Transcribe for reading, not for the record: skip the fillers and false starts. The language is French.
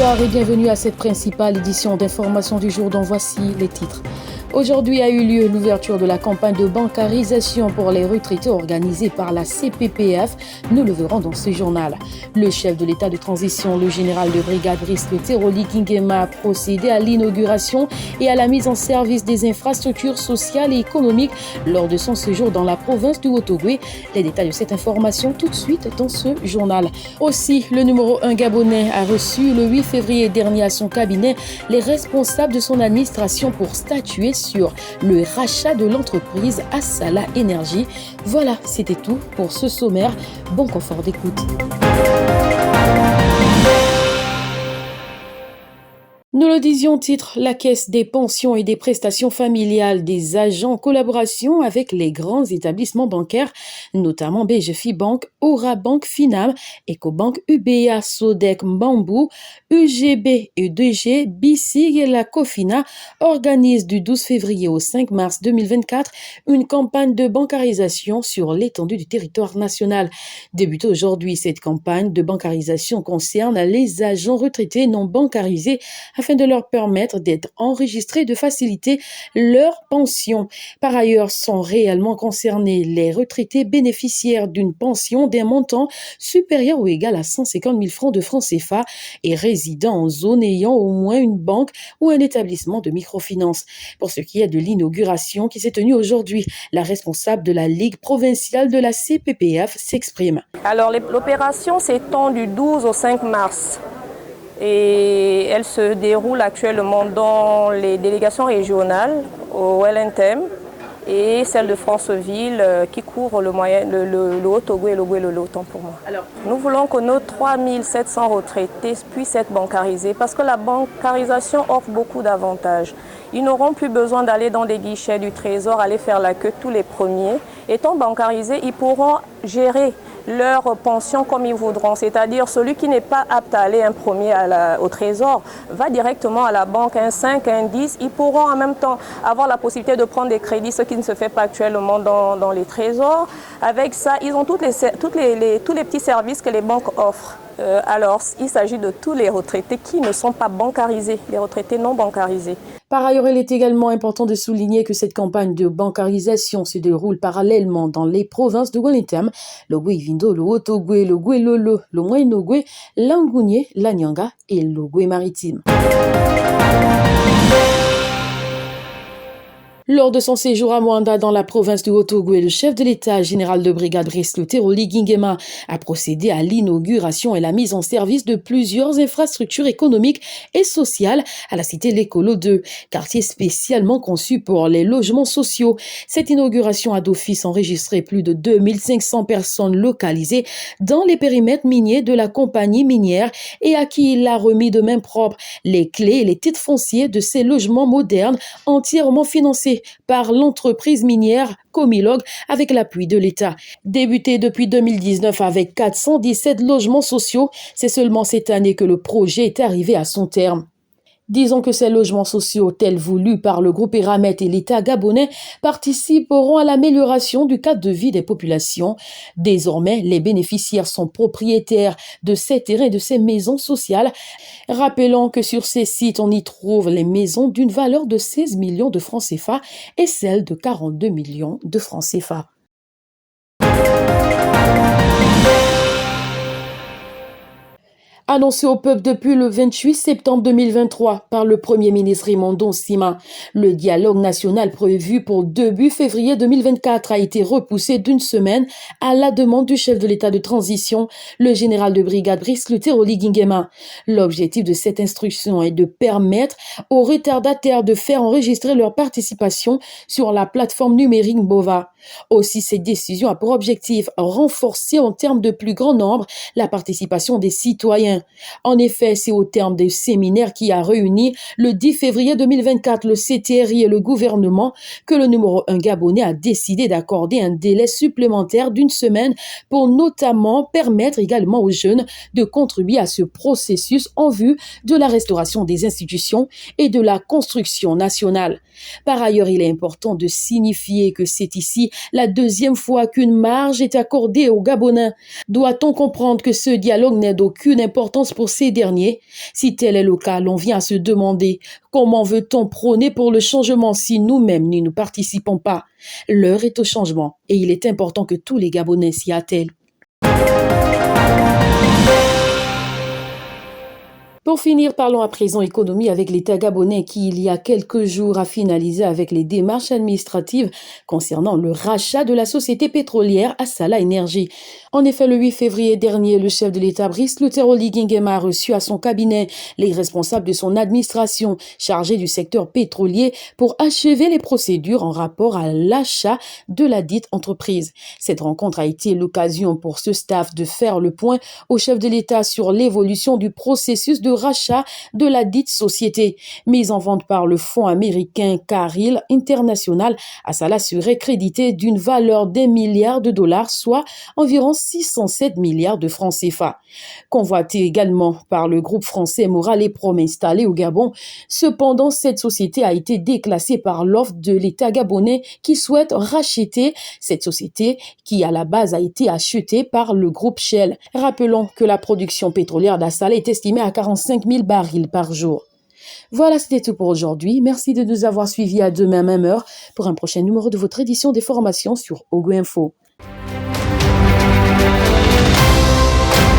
Bonsoir et bienvenue à cette principale édition d'information du jour dont voici les titres. Aujourd'hui a eu lieu l'ouverture de la campagne de bancarisation pour les retraités organisée par la CPPF. Nous le verrons dans ce journal. Le chef de l'état de transition, le général de brigade Brice Teroli Kingema, a procédé à l'inauguration et à la mise en service des infrastructures sociales et économiques lors de son séjour dans la province du Haut-Ogooué. Les détails de cette information tout de suite dans ce journal. Aussi, le numéro 1 gabonais a reçu le 8 février dernier à son cabinet les responsables de son administration pour statuer sur le rachat de l'entreprise Assala Énergie. Voilà, c'était tout pour ce sommaire. Bon confort d'écoute. Nous le disions titre, la Caisse des pensions et des prestations familiales des agents en collaboration avec les grands établissements bancaires, notamment BGFI Bank, Aura Bank Finam, Ecobank, UBA, Sodec, Mbambu, UGB, UDG, BICIG et la Cofina organisent du 12 février au 5 mars 2024 une campagne de bancarisation sur l'étendue du territoire national. Débutée aujourd'hui, cette campagne de bancarisation concerne les agents retraités non bancarisés afin de leur permettre d'être enregistrés et de faciliter leur pension. Par ailleurs, sont réellement concernés les retraités bénéficiaires d'une pension d'un montant supérieur ou égal à 150 000 francs de francs CFA et résidant en zone ayant au moins une banque ou un établissement de microfinance. Pour ce qui est de l'inauguration qui s'est tenue aujourd'hui, la responsable de la Ligue provinciale de la CPPF s'exprime. Alors l'opération s'étend du 12 au 5 mars. Et elle se déroule actuellement dans les délégations régionales au LNTM et celle de Franceville qui couvre le Haut-Ogooué et le Gouelolo, autant pour moi. Alors, nous voulons que nos 3700 retraités puissent être bancarisés parce que la bancarisation offre beaucoup d'avantages. Ils n'auront plus besoin d'aller dans des guichets du Trésor, aller faire la queue tous les premiers. Étant bancarisés, ils pourront gérer leur pension comme ils voudront, c'est-à-dire celui qui n'est pas apte à aller un premier au Trésor va directement à la banque, un 5, un 10. Ils pourront en même temps avoir la possibilité de prendre des crédits, ce qui ne se fait pas actuellement dans les trésors. Avec ça, ils ont tous les petits services que les banques offrent. Alors, il s'agit de tous les retraités qui ne sont pas bancarisés, les retraités non bancarisés. Par ailleurs, il est également important de souligner que cette campagne de bancarisation se déroule parallèlement dans les provinces de Wellington, le Goué-Vindo, le Haut-Ogooué, le Gouelolo, le Moyen-Ogooué, l'Angounié, l'Anyanga et le Goué-Maritime. Lors de son séjour à Moanda dans la province du Haut-Ogooué, le chef de l'État, général de brigade Brice Teroli Kingema, a procédé à l'inauguration et la mise en service de plusieurs infrastructures économiques et sociales à la cité L'Écolo 2, quartier spécialement conçu pour les logements sociaux. Cette inauguration a d'office enregistré plus de 2500 personnes localisées dans les périmètres miniers de la compagnie minière et à qui il a remis de main propre les clés et les titres fonciers de ces logements modernes entièrement financés par l'entreprise minière Comilog avec l'appui de l'État. Débuté depuis 2019 avec 417 logements sociaux, c'est seulement cette année que le projet est arrivé à son terme. Disons que ces logements sociaux tels voulus par le groupe Eramet et l'État gabonais participeront à l'amélioration du cadre de vie des populations. Désormais, les bénéficiaires sont propriétaires de ces terrains et de ces maisons sociales. Rappelons que sur ces sites, on y trouve les maisons d'une valeur de 16 millions de francs CFA et celles de 42 millions de francs CFA. Annoncé au peuple depuis le 28 septembre 2023 par le Premier ministre Raymond Sima, le dialogue national prévu pour début février 2024 a été repoussé d'une semaine à la demande du chef de l'état de transition, le général de brigade Brice Teroli Kingema. L'objectif de cette instruction est de permettre aux retardataires de faire enregistrer leur participation sur la plateforme numérique Bova. Aussi, cette décision a pour objectif renforcer en termes de plus grand nombre la participation des citoyens. En effet, c'est au terme des séminaires qui a réuni le 10 février 2024 le CTRI et le gouvernement que le numéro 1 gabonais a décidé d'accorder un délai supplémentaire d'une semaine pour notamment permettre également aux jeunes de contribuer à ce processus en vue de la restauration des institutions et de la construction nationale. Par ailleurs, il est important de signifier que c'est ici la deuxième fois qu'une marge est accordée aux Gabonais. Doit-on comprendre que ce dialogue n'est d'aucune importance d'importance pour ces derniers? Si tel est le cas, l'on vient à se demander comment veut-on prôner pour le changement si nous-mêmes n'y nous participons pas? L'heure est au changement et il est important que tous les Gabonais s'y attellent. Pour finir, parlons à présent économie avec l'État gabonais qui, il y a quelques jours, a finalisé avec les démarches administratives concernant le rachat de la société pétrolière Assala Energy. En effet, le 8 février dernier, le chef de l'État, Brice Luteroli Nguema, a reçu à son cabinet les responsables de son administration chargés du secteur pétrolier pour achever les procédures en rapport à l'achat de la dite entreprise. Cette rencontre a été l'occasion pour ce staff de faire le point au chef de l'État sur l'évolution du processus de rachat de la dite société. Mise en vente par le fonds américain Carlyle International, Assala serait crédité d'une valeur d'1 milliard de dollars, soit environ 607 milliards de francs CFA. Convoité également par le groupe français Moral et Prom installé au Gabon, cependant cette société a été déclassée par l'offre de l'État gabonais qui souhaite racheter cette société qui à la base a été achetée par le groupe Shell. Rappelons que la production pétrolière d'Assala est estimée à 45 000 barils par jour. Voilà, c'était tout pour aujourd'hui. Merci de nous avoir suivis. À demain, même heure, pour un prochain numéro de votre édition des formations sur Ogo Info.